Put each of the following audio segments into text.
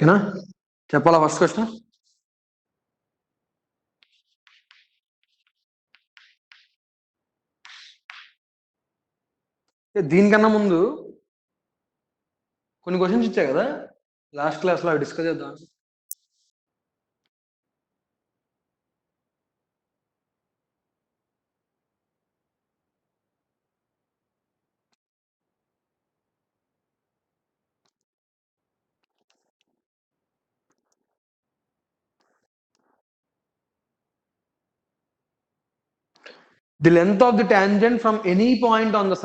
ఓకేనా చెప్పాలా first question దీనికన్నా ముందు కొన్ని క్వశ్చన్స్ ఇచ్చా కదా లాస్ట్ క్లాస్లో అవి డిస్కస్ చేద్దాం the length of the tangent from any point on the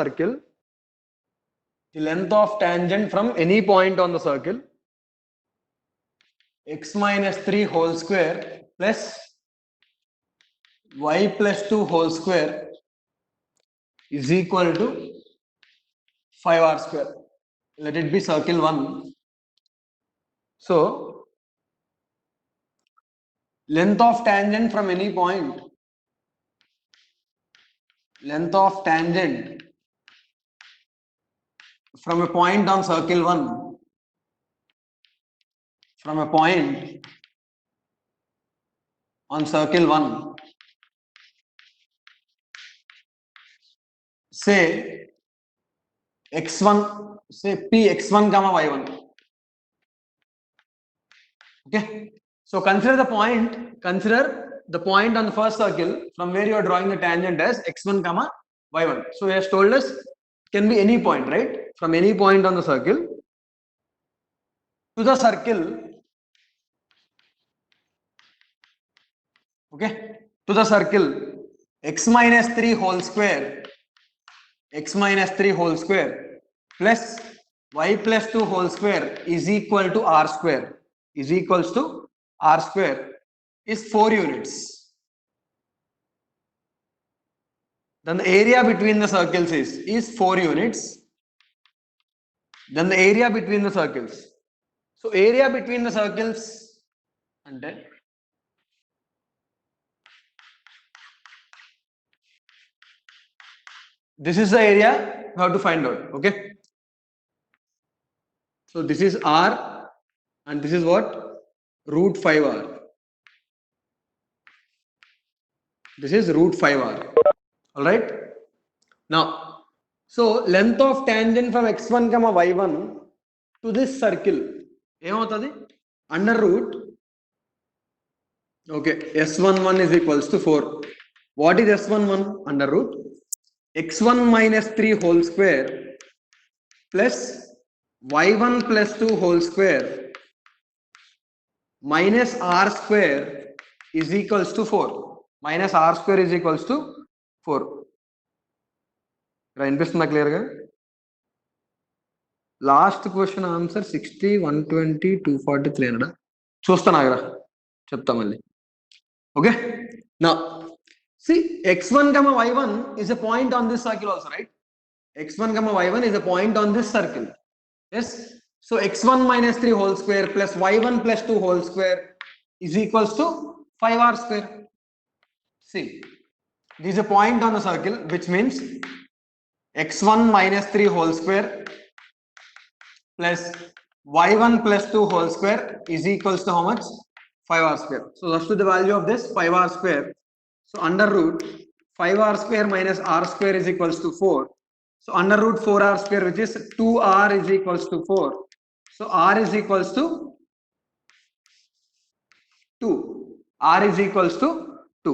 circle x minus 3 whole square plus y plus 2 whole square is equal to 5r square. Let it be circle 1. So length of tangent from any point, length of tangent from a point on circle 1, from a point on circle 1, say x1, say p x1 comma y1. Okay, so consider the point on the first circle from where you are drawing the tangent as x1 comma y1. So he has told us it can be any point, right? From any point on the circle to the circle, okay, to the circle x minus 3 whole square plus y plus 2 whole square is equal to r square, is 4 units. Then the area between the circles is 4 units. Then the area between the circles. So area between the circles ante this is the area you have to find out. Okay, so this is r and this is what? Root 5r. This is root 5r. All right, now so length of tangent from x1 comma y1 to this circle ఏమవుతుంది under root, okay, s11 is equals to 4. What is s11? Under root x1 minus 3 whole square plus y1 plus 2 whole square minus r square is equals to 4. Minus r square is equals to 4. వినిపిస్తుందా క్లియర్గా? Last question answer 60, 120, 240, 300 చూస్తాను ఆగరా చెప్తా మళ్ళీ. Okay, నా see x1 comma y1 is a point on this circle also, right? x1 comma y1 is a point on this circle. Yes, so x1 minus 3 whole square plus y1 plus 2 whole square is equals to 5r square. See, this is a point on the circle, which means x1 minus 3 whole square plus y1 plus 2 whole square is equals to how much? 5r square. So let's do the value of this 5r square. So under root 5r square minus r square is equals to 4. So under root 4r square, which is 2r is equals to 4. So r is equals to 2. R is equals to 2.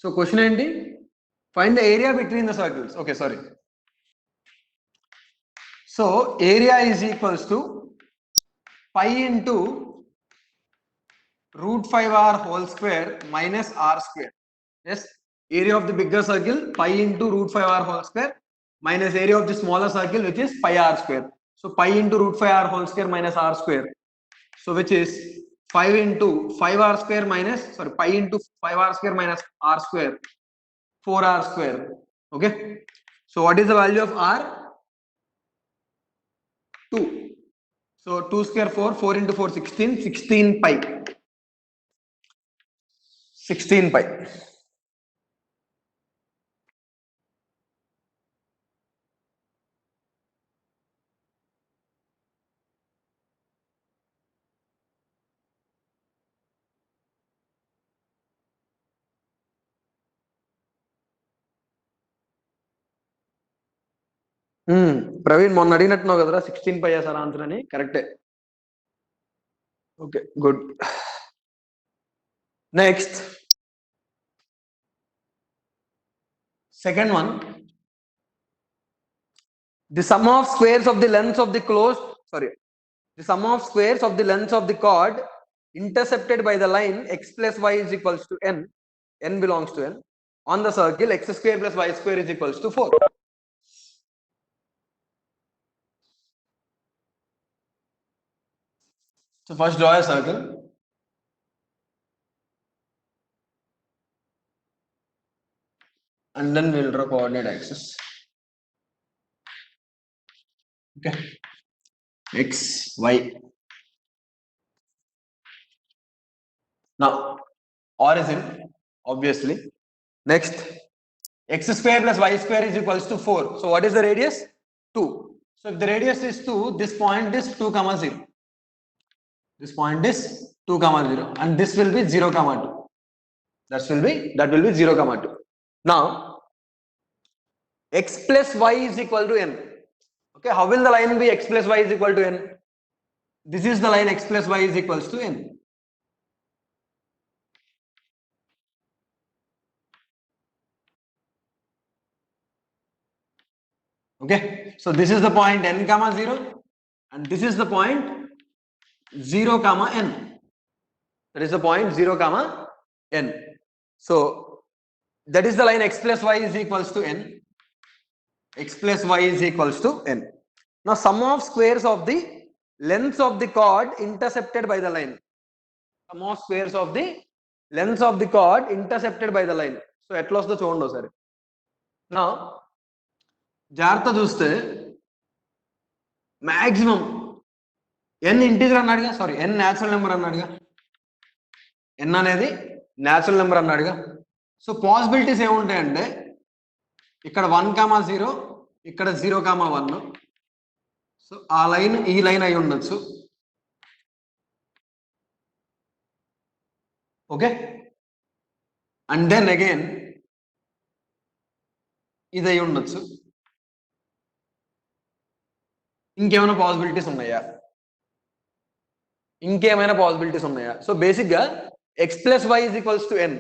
So question enti? Find the area between the circles. Okay, sorry. So area is equals to pi into root 5r whole square minus r square. Yes, area of the bigger circle pi into root 5r whole square minus area of the smaller circle, which is pi r square. So pi into root 5r whole square minus r square, so which is 5 into 5r square minus, sorry, pi into 5r square minus r square, 4r square. Okay, so what is the value of r? 2. So 2 square 4, 4 into 4 16, 16 pi, 16 pi. Praveen మొన్న అడిగినట్టున్నావు కదరా 16 పై sir answer అని కరెక్టే. Okay good. Next second one, the sum of squares of the lengths of the the sum of squares of the lengths of the chord intercepted by the line x plus y is equals to n belongs to n, on the circle x square plus y square is equals to 4. So first draw a circle. And then we'll draw coordinate axis. Okay. X, Y. Now, origin, obviously. Next, x square plus y square is equals to 4. So what is the radius? 2. So if the radius is 2, this point is 2 comma 0. This point is 2 comma 0, and this will be 0 comma 2. That will be 0 comma 2. Now, x plus y is equal to n. Okay, how will the line be x plus y is equal to n? This is the line x plus y is equals to n. Okay, so this is the point n comma 0, and this is the point 0 comma n. That is the point 0 comma n. So that is the line x plus y is equals to n. X plus y is equals to n. Now sum of squares of the lengths of the chord intercepted by the line. Sum of squares of the lengths of the chord intercepted by the line. So ఎట్లా వస్తుందో చూడండి ఒకసారి. Now జాగ్రత్త చూస్తే maximum n integer అన్నాడుగా, sorry n natural number అన్నాడుగా, n అనేది natural number అన్నాడుగా. సో పాసిబిలిటీస్ ఏముంటాయంటే ఇక్కడ 1,0, ఇక్కడ 0,1. సో ఆ లైన్ ఈ లైన్ అయి ఉండొచ్చు. ఓకే, అండ్ దెన్ అగైన్ ఇది అయి ఉండొచ్చు. ఇంకేమైనా పాసిబిలిటీస్ ఉన్నాయా? సో బేసిక్ గా x plus y is equals to n.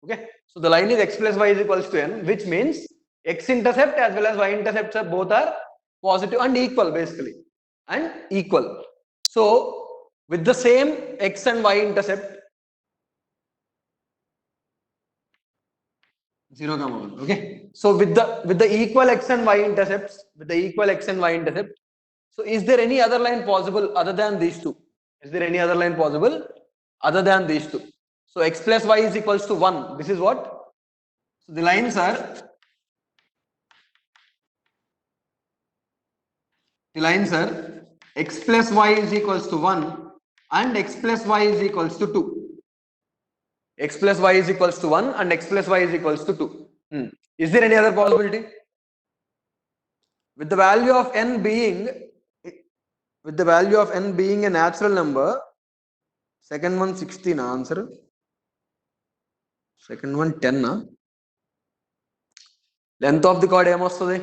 Okay, so the line is x plus y is equals to n, which means x intercept as well as y intercepts are both are positive and equal, basically, and equal. So with the same x and y intercept 0 comma 1. Okay, so with the equal x and y intercepts, so is there any other line possible other than these two? So x plus y is equals to 1. This is what? So the lines are x plus y is equals to 1 and x plus y is equals to 2. X plus y is equals to 1 and x plus y is equals to 2. Is there any other possibility? With the value of n being a natural number, second one 16 answer, second one 10. Length of the chord ఏమొస్తుంది?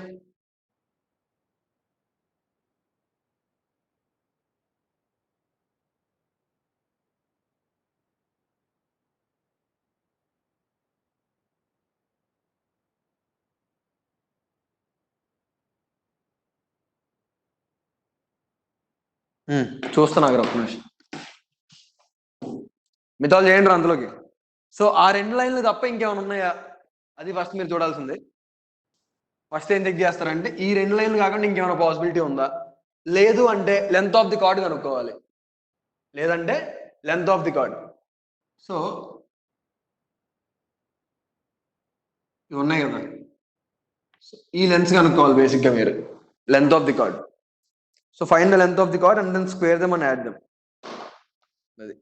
చూస్తున్నా ఒక నిమిషం, మిగతాలు చేయండి అందులోకి. So ఆ 2 లైన్లు తప్ప ఇంకేమైనా ఉన్నాయా? అది ఫస్ట్ మీరు చూడాల్సిందే. ఫస్ట్ ఏం చెక్ చేస్తారంటే ఈ 2 లైన్లు కాకుండా ఇంకేమైనా పాసిబిలిటీ ఉందా? లేదు అంటే లెంత్ ఆఫ్ ది కార్డ్ కనుక్కోవాలి. సో ఇవి ఉన్నాయి కదా, ఈ లెన్స్ కనుక్కోవాలి బేసిక్గా మీరు, length of the chord. So find the length of the chord and then square them and add them. అది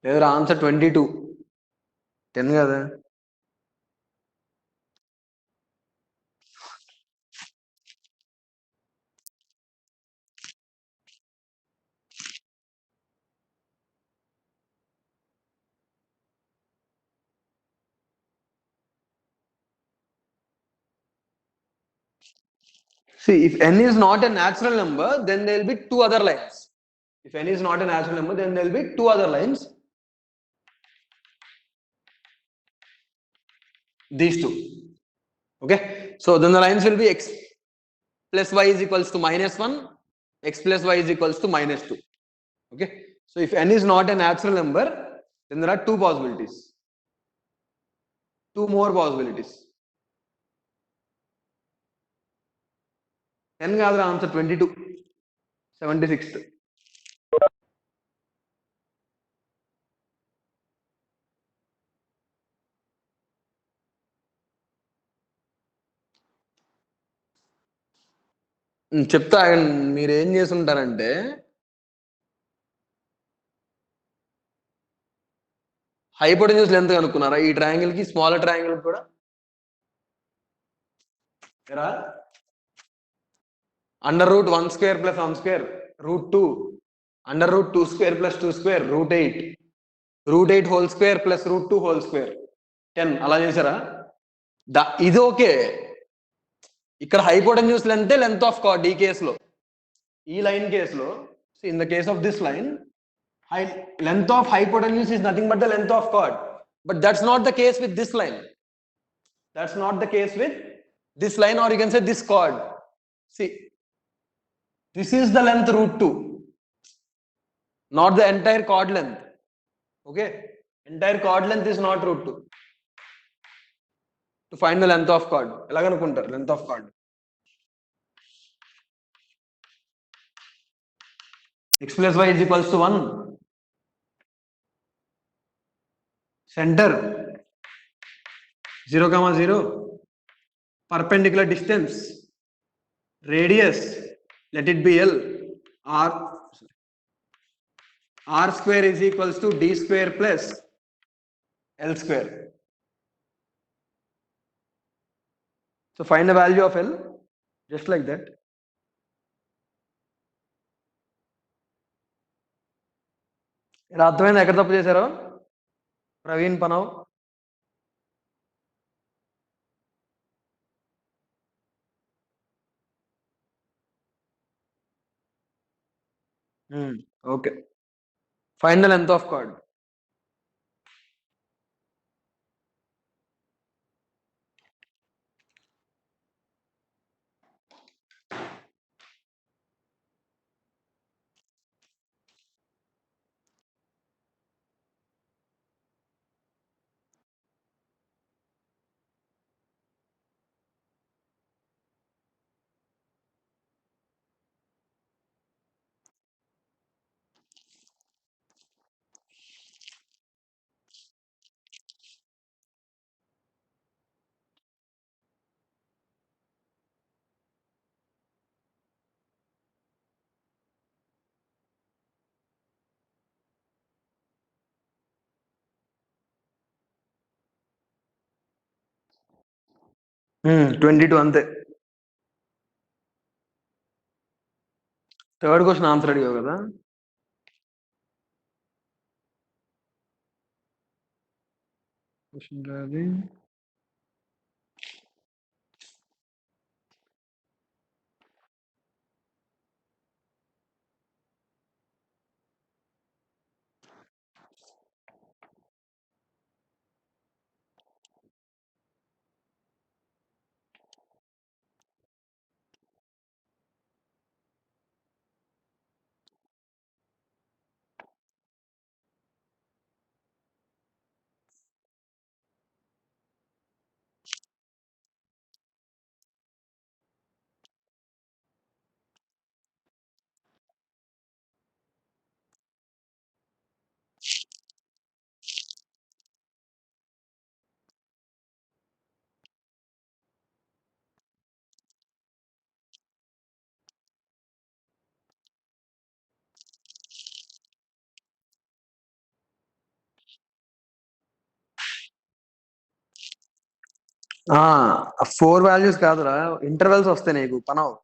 లేదురా ఆన్సర్ 22. 10 కదా. See, if n is not a natural number, then there will be two other lines. If n is not a natural number, then there will be two other lines. These two. Okay. So then the lines will be x plus y is equals to -1, x plus y is equals to -2. Okay. So if n is not a natural number, then there are two possibilities. Two more possibilities. n కాదు answer 22. 76th. చెప్తా మీరు ఏం చేస్తుంటారంటే hypotenuse length కనుక్కున్నారా ఈ triangle కి smaller triangle కూడా ఎరా √1² + 1² √2 √2² + 2² √8 √8 whole square + √2 whole square 10 అలా చేశారా ఇది ఓకే ఇక్కడ హైపోటెన్యూస్ లెంత్ ఆఫ్ కార్డ్ ఈ కేసులో ఈ లైన్ కేసులో in the case of this line length of hypotenuse is nothing but the length of chord, but that's not the case with this line. That's not the case with this line, or you can say this chord. See, this is the length √2, not the entire chord length. Okay, entire chord length is not √2. To find the length of chord, elaganukuntaru length of chord. X plus y is equals to 1. Center 0, 0. Perpendicular distance, radius, let it be L. R square is equals to D square plus L square. So find the value of L, just like that. ఇలా అర్థమైంది ఎక్కడ తప్పు చేశారో ప్రవీణ్ పనవ్ okay find the length of card twenty two అంతే third question answer అడిగావు కదా question రాది ఫోర్ వాల్యూస్ కాదురా, ఇంటర్వెల్స్ వస్తాయి నీకు పనవ్.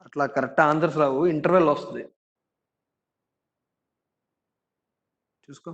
అట్లా కరెక్ట్ ఆన్సర్స్ రావు, ఇంటర్వెల్ వస్తుంది చూసుకో.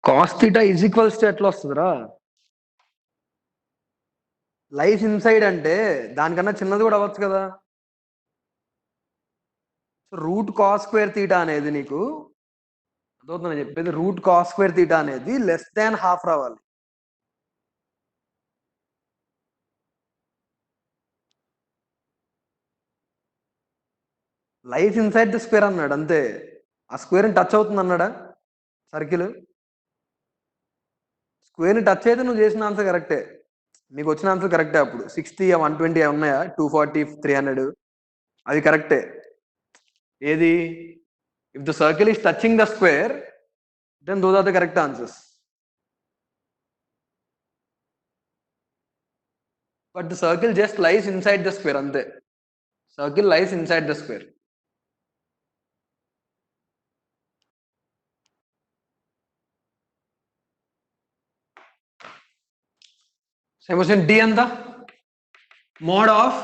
Cos theta is equals to ఎట్లా వస్తుందిరా? లైస్ ఇన్సైడ్ అంటే దానికన్నా చిన్నది కూడా అవ్వచ్చు కదా. రూట్ కాస్ స్క్వేర్ థీటా అనేది నీకు అదవుతుందని చెప్పేది, రూట్ కాస్ స్క్వేర్ థీటా అనేది లెస్ దాన్ హాఫ్ రావాలి. లైస్ ఇన్సైడ్ ది స్క్వేర్ అన్నాడు అంతే. ఆ స్క్వేర్ని టచ్ అవుతుంది అన్నాడా సర్కిల్? స్క్వేర్ని టచ్ అయితే నువ్వు చేసిన ఆన్సర్ కరెక్టే, మీకు వచ్చిన ఆన్సర్ కరెక్టే. అప్పుడు 60 120 ఉన్నాయా, 240 300 అది కరెక్టే. ఏది? If the circle is touching the square then those are the correct answers. But the circle just lies inside the square అంతే. Circle lies inside the square. Same D and the mod of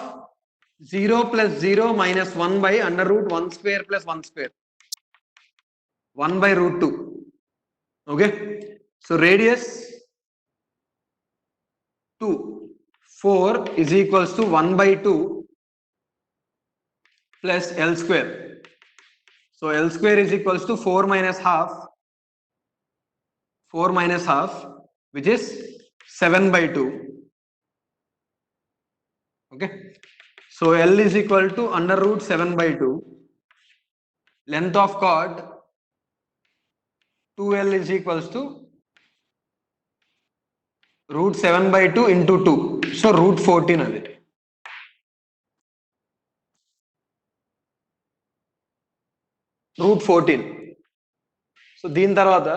0 plus 0 minus 1 by under root 1 square plus 1 square, 1 by root 2. Okay, so radius 2, 4 is equals to 1 by 2 plus L square. So L square is equals to 4 minus half, 4 minus half, which is 7 by 2. Okay, so L is equal to under root 7 by 2. Length of chord 2L is equals to root 7 by 2 into 2. So root 14 అది. root 14. So దీని తర్వాత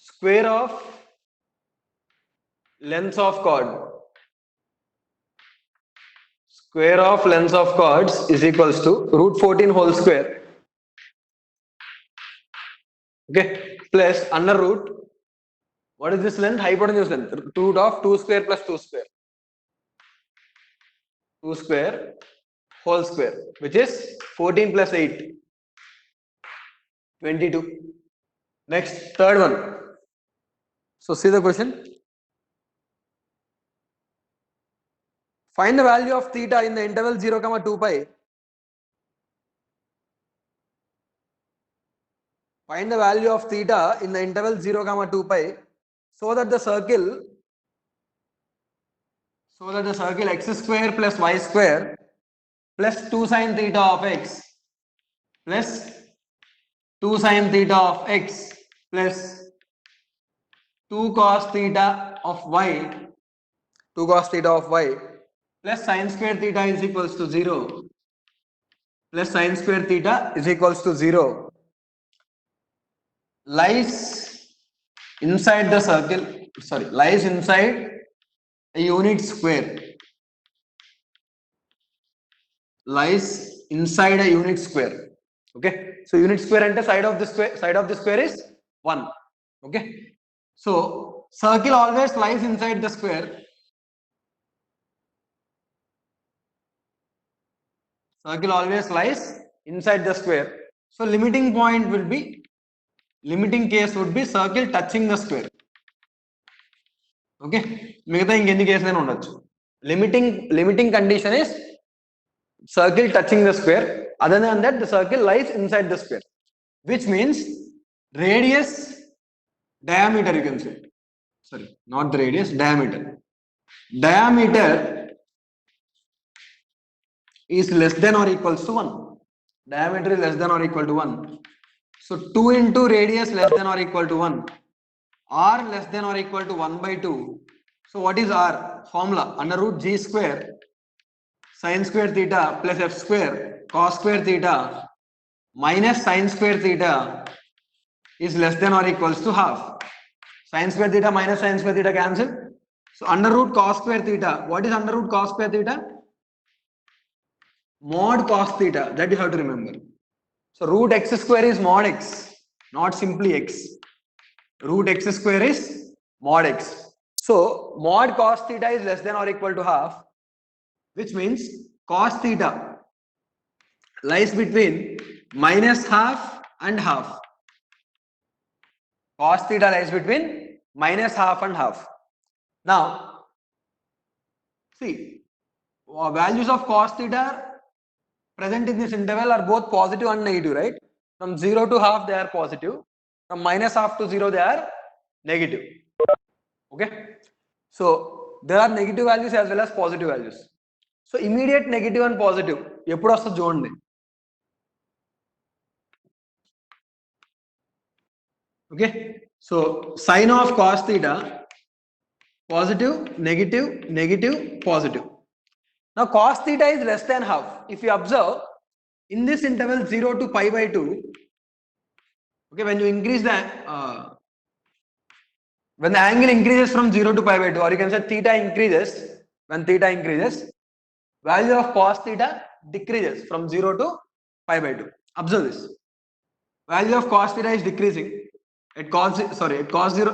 square of length of chord, square of length of chords is equals to root 14 whole square. Okay, plus under root, what is this length? Hypotenuse length, root of 2 square plus 2 square, 2 square whole square, which is 14 plus 8, 22. Next, third one. So see the question. Find the value of theta in the interval 0, 2 pi. Find the value of theta in the interval 0, 2 pi so that the circle x square plus y square plus 2 sin theta of x plus 2 sin theta of x plus 2 cos theta of y, 2 cos theta of y plus sin square theta is equals to 0, plus sin square theta is equals to 0 lies inside the circle, lies inside a unit square, lies inside a unit square. Okay, so unit square ante side of the square is 1. Okay, so circle always lies inside the square. Circle always lies inside the square. So limiting point will be, limiting case would be circle touching the square. Okay, మిగతా ఇంకెన్ని కేసులైనా ఉండొచ్చు. Limiting condition is circle touching the square. Other than that, the circle lies inside the square, which means radius, diameter, you can say. Sorry, not the radius, diameter. Diameter is less than or equals to 1. Diameter is less than or equal to 1. So 2 into radius less than or equal to 1. R less than or equal to 1 by 2. So what is R? Formula under root g square sin square theta plus f square cos square theta minus sin square theta is less than or equals to half. Sin square theta minus sin square theta cancel. So under root cos square theta. What is under root cos square theta? Mod cos theta. That you have to remember. So root x square is mod x, not simply x. Root x square is mod x. So mod cos theta is less than or equal to half, which means cos theta lies between minus half and half. Cos theta lies between minus half and half. Now, see, values of cos theta present in this interval are both positive and negative, right? From 0 to half they are positive. From minus half to 0 they are negative. Okay? So there are negative values as well as positive values. So immediate negative and positive ఎప్పుడు వస్తుంది చూడండి. Okay? So sin of cos theta positive, negative, negative, positive. Now cos theta is less than half. If you observe in this interval 0 to pi by 2, okay, when you increase the when the angle increases from 0 to pi by 2, or you can say theta increases, when theta increases, value of cos theta decreases from 0 to pi by 2. Observe this. Value of cos theta is decreasing. At cos 0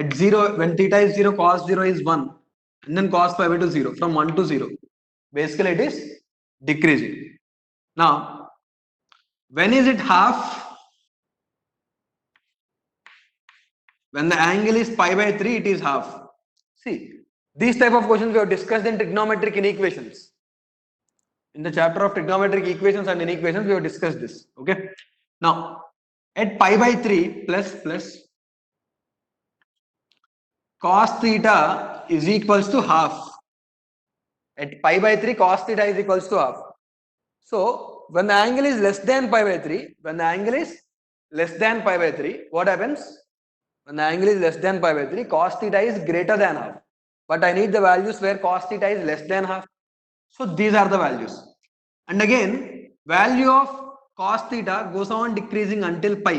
at 0 when theta is 0, cos 0 is 1, and then cos pi by 2 0, from 1 to 0. Basically it is decreasing. Now when is it half? When the angle is pi by 3, it is half. See, these type of questions we have discussed in trigonometric inequations. In the chapter of trigonometric equations and inequations, we have discussed this. Okay. Now, at pi by 3 plus cos theta is equals to half. At pi by 3, cos theta is equals to half. So, when the angle is less than pi by 3, when the angle is less than pi by 3, what happens? When the angle is less than pi by 3, cos theta is greater than half. But I need the values where cos theta is less than half. So these are the values. And again, value of cos theta goes on decreasing until pi.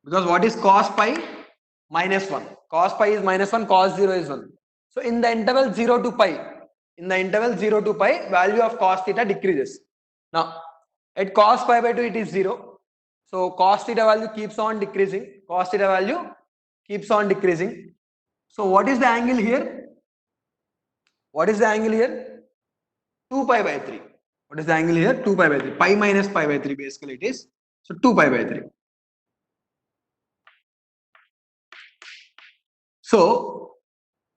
Because what is cos pi? Minus 1. Cos pi is minus 1, cos 0 is 1. So in the interval 0 to pi, value of cos theta decreases. Now, at cos pi by 2, it is 0. So cos theta value keeps on decreasing. Cos theta value keeps on decreasing. So what is the angle here? What is the angle here? 2 pi by 3. What is the angle here? 2 pi by 3. Pi minus pi by 3 basically it is. So 2 pi by 3. So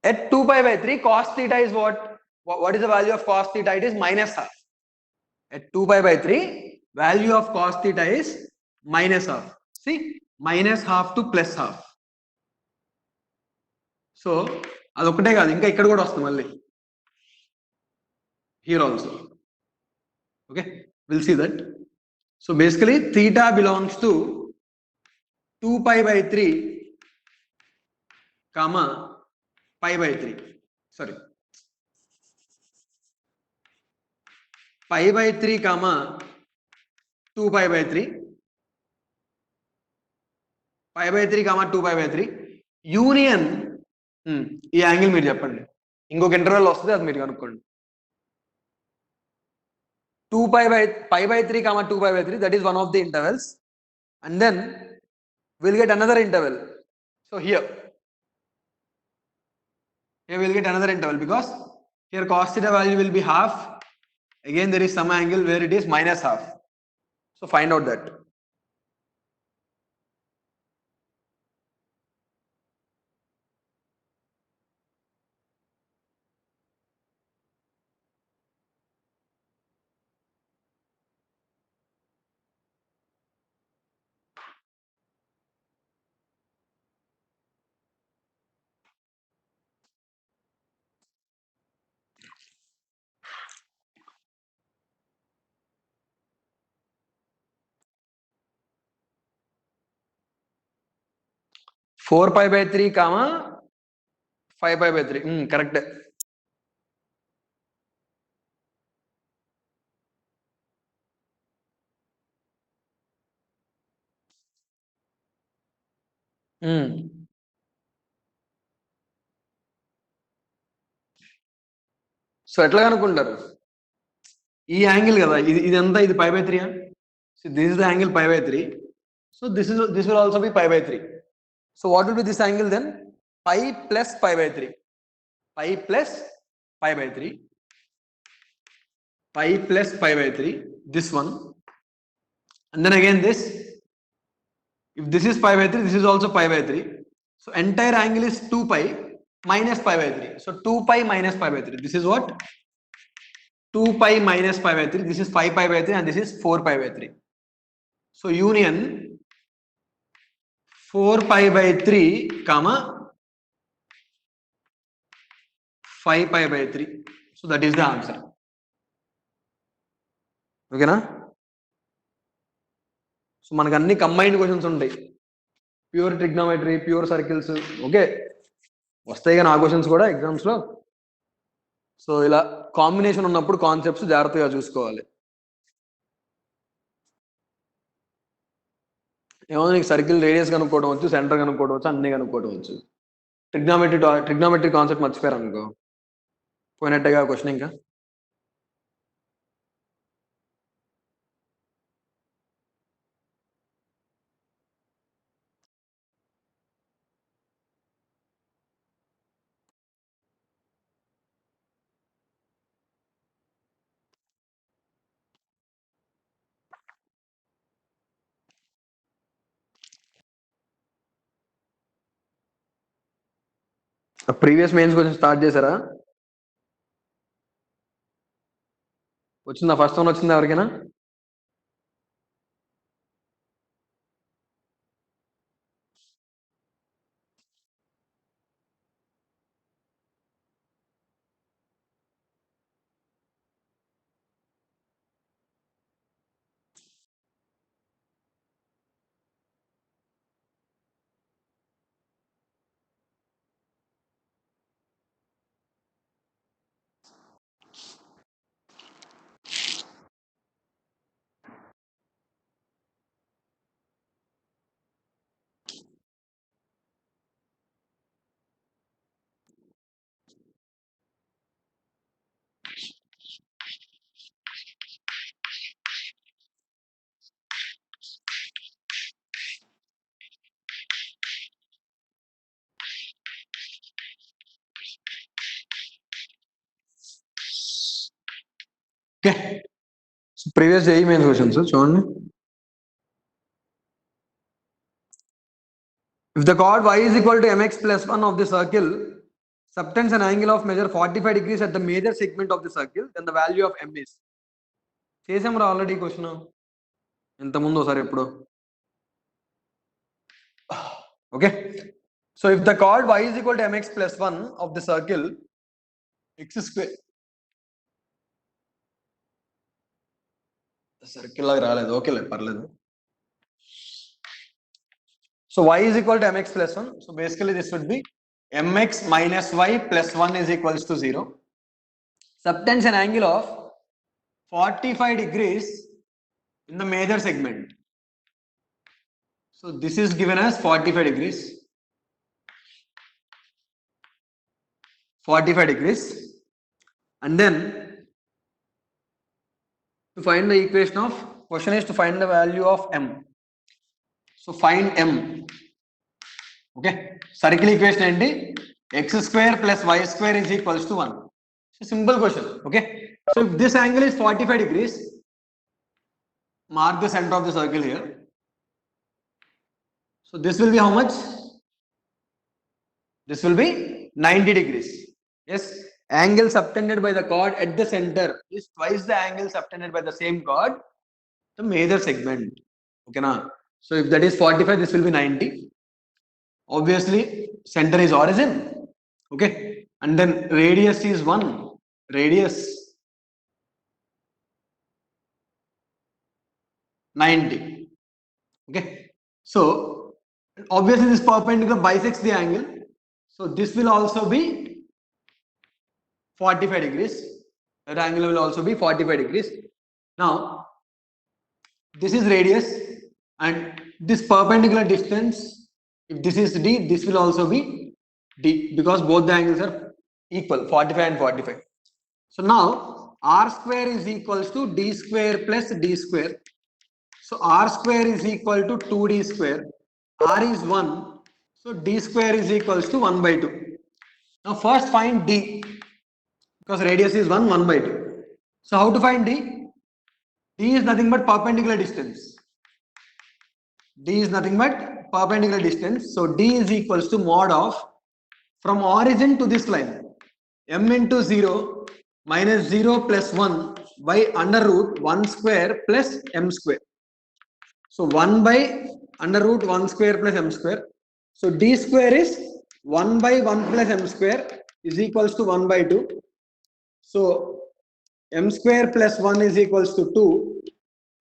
at 2 pi by 3, cos theta is what? What is the value of cos theta? It is minus half. At 2 pi by 3, value of cos theta is minus half. See, minus half to plus half. So అదొక్కటే కాదు, ఇంకా ఇక్కడ కూడా వస్తుంది మళ్ళీ. Here also. Okay, we'll see that. So basically theta belongs to 2 pi by 3 comma pi by 3. Sorry, pi by 3 comma 2 pi by 3. Pi by 3 comma 2 pi by 3 union ఈ angle మీరు చెప్పండి. ఇంకొక ఇంటర్వెల్ వస్తుంది, అది మీరు కనుక్కోండి. 2 pi by 3 comma 2 pi by 3, that is one of the intervals, and then we'll get another interval. So here we'll get another interval because here cos theta value will be half. Again there is some angle where it is minus half. So find out that. 4 pi by 3 comma 5 pi by 3. Correct. So ఎట్లా కనుక్కుంటారు? ఈ angle కదా, ఇదంతా ఇది pi by 3. So this is the angle pi by 3. So this will also be pi by 3. So what will be this angle then? Pi plus pi by 3. Pi plus pi by 3. Pi plus pi by 3. This one. And then again this. If this is pi by 3, this is also pi by 3. So entire angle is 2 pi minus pi by 3. So 2 pi minus pi by 3. This is what? 2 pi minus pi by 3. This is 5 pi by 3 and this is 4 pi by 3. So union 4 pi by 3 comma 5 pi by 3. So that is the answer. ఓకేనా? So మనకు అన్ని combined questions ఉంటాయి. Pure trigonometry, pure circles, okay వస్తాయి కానీ ఆ questions కూడా ఎగ్జామ్స్లో. So ఇలా కాంబినేషన్ ఉన్నప్పుడు కాన్సెప్ట్స్ జాగ్రత్తగా చూసుకోవాలి. ఏమో నీకు సర్కిల్ రేడియస్ కనుక్కోవడం వచ్చు, సెంటర్ కనుక్కోవడం వచ్చు, అన్ని కనుక్కోవడం వచ్చు. ట్రిగ్నోమెట్రీ కాన్సెప్ట్ మర్చిపోయారు అనుకో పోయినట్టేగా క్వశ్చన్. ఇంకా ప్రీవియస్ మెయిన్స్ క్వశ్చన్ స్టార్ట్ చేశారా? వచ్చిందా? ఫస్ట్ వన్ వచ్చిందా ఎవరికైనా? Okay, previous JEE mains questions చూడండి. If the chord y is equal to mx plus 1 of the circle subtends an angle of measure 45 degrees at the major segment of the circle, then the value of m is. చేసాం రా already question ఇంతకుముందు ఒకసారి ఎప్పుడు. Okay, so if the chord y is equal to mx plus 1 of the circle x square, circle లాగా రాలేదు, ఓకేలే పర్లేదు. So y is equal to mx plus 1. So basically this would be mx minus y plus 1 is equals to 0. Subtends an angle of 45 degrees in the major segment. So this is given as 45 degrees. 45 degrees. And then to find the equation of, question is to find the value of m. So find m. Okay, circle equation enti x square plus y square is equals to 1. So simple question. Okay, so if this angle is 45 degrees, mark the center of the circle here. So this will be how much? This will be 90 degrees. Yes, angle subtended by the chord at the center is twice the angle subtended by the same chord the major segment. Okay na? So if that is 45, this will be 90. Obviously center is origin. Okay, and then radius is 1. Radius 90. Okay, so Obviously, this perpendicular bisects the angle. So this will also be 45 degrees. That angle will also be 45 degrees. Now, this is radius and this perpendicular distance, if this is d, this will also be d because both the angles are equal, 45 and 45. So now r square is equals to d square plus d square. So r square is equal to 2d square. R is 1. So d square is equals to 1 by 2. Now first find d because radius is 1, 1 by 2. So how to find d? D is nothing but perpendicular distance. D is nothing but perpendicular distance. So D is equals to mod of from origin to this line m into 0 minus 0 plus 1 by under root 1 square plus m square. So 1 by under root 1 square plus m square. So D square is 1 by 1 plus m square is equals to 1 by 2. So m square plus 1 is equals to 2.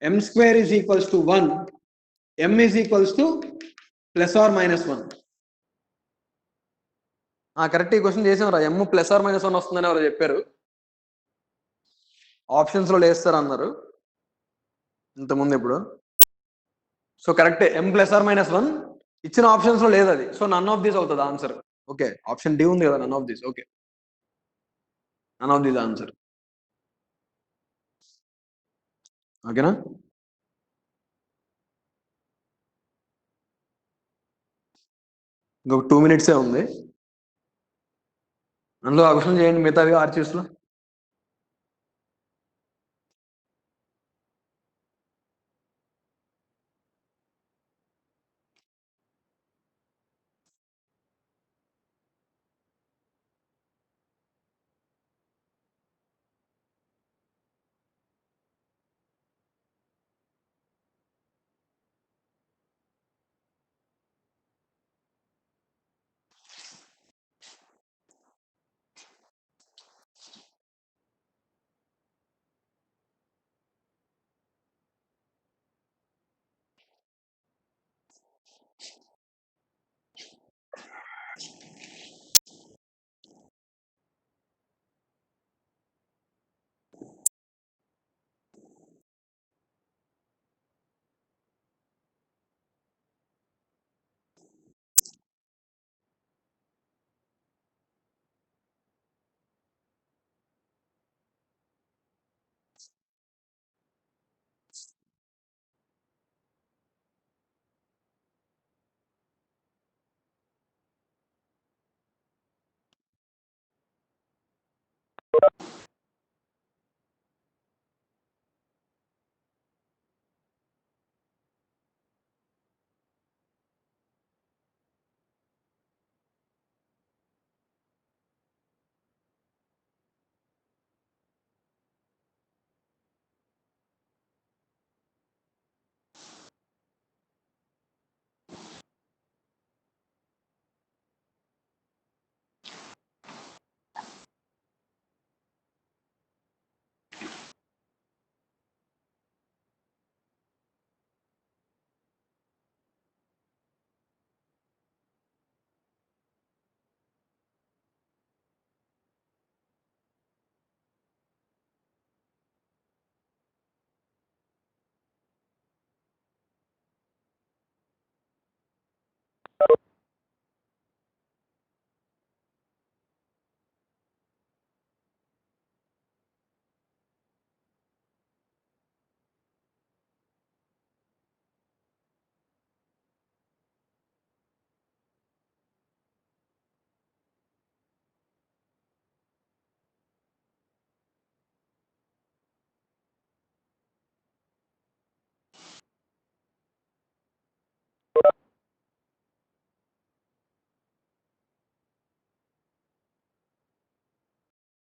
M square is equals to 1. M is equals to plus or minus 1. Correct ఈ question చేసాం ఎమ్ plus R minus 1 వస్తుందని ఎవరు చెప్పారు options లో వేస్తారు అన్నారు ఇంతకుముందు ఇప్పుడు so correct M plus R minus 1 ఇచ్చిన ఆప్షన్స్ లో లేదు అది సో నన్ ఆఫ్ దీస్ అవుతుంది ఆన్సర్ ఓకే ఆప్షన్ డి ఉంది కదా none of these okay none of these answer ఓకేనా ఇంకొక 2 minutes ఉంది అందులో ఆ క్వశ్చన్ చేయండి మిగతావి ఆర్చివ్స్ లో